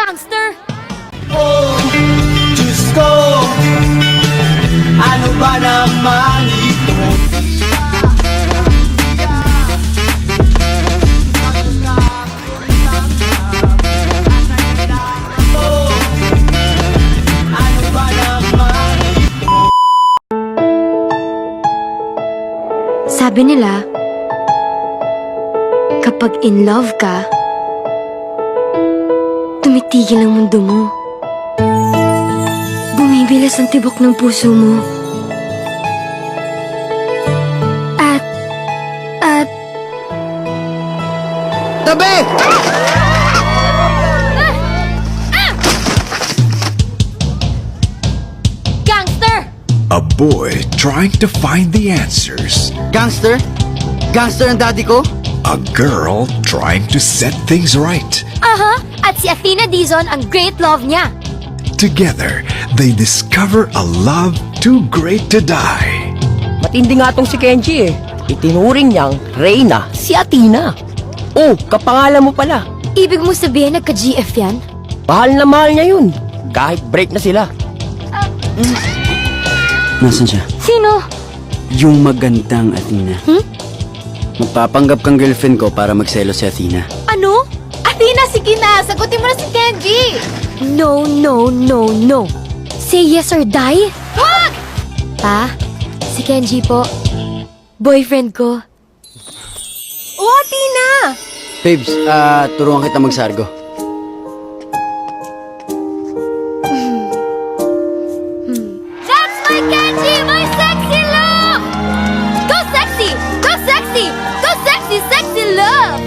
Gangster! Oh, Diyos ko, ano ba naman ito? Oh, ano ba naman ito? Sabi nila, kapag in love ka, tumitigil ang mundo mo. Bumibilas ang tibok ng puso mo. At... Tabi! Gangster! A boy trying to find the answers. Gangster? Gangster ang daddy ko? A girl trying to set things right. Aha! At si Athena Dizon ang great love niya. Together, they discover a love too great to die. Matindi nga tong si Kenji eh. Itinuring niyang Reyna si Athena. Oh, kapangalan mo pala. Ibig mo sabihin nagka-GF yan? Mahal na mahal niya yun. Kahit break na sila. Nasaan siya? Sino? Yung magandang Athena. Magpapanggap kang girlfriend ko para magselo si Athena. Ano? Athena, sige na! Sagutin mo na si Kenji! No, no, no, no. Say yes or die? Wag! Pa, si Kenji po. Boyfriend ko. Oh, Athena! Babes, turuan kita magsargo. That's my Kenji! My sexy love! Go sexy! Go sexy! Go sexy, sexy love!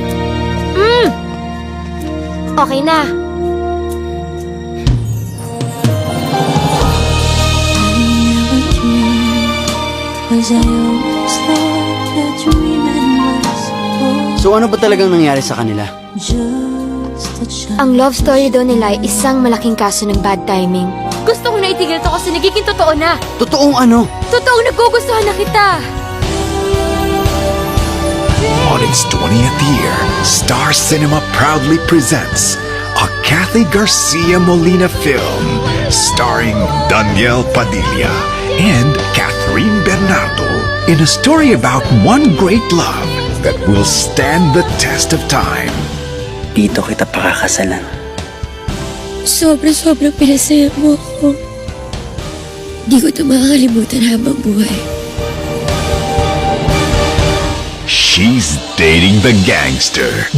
Okay na. So ano ba talagang nangyari sa kanila? Ang love story daw nila ay isang malaking kaso ng bad timing. Gusto kong naitigil to kasi nagiging totoo na. Totoong ano? Totoong nagugustuhan na kita. On its 20th year, Star Cinema proudly presents a Kathy Garcia Molina film starring Daniel Padilla and Catherine Bernardo in a story about one great love that will stand the test of time. Dito kita pakakasalan. Sobra-sobrang pinasaya mo ako. Di ko ito makakalimutan habang buhay. She's dating the gangster.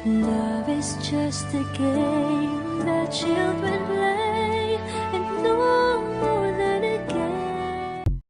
Love is just a game that children play.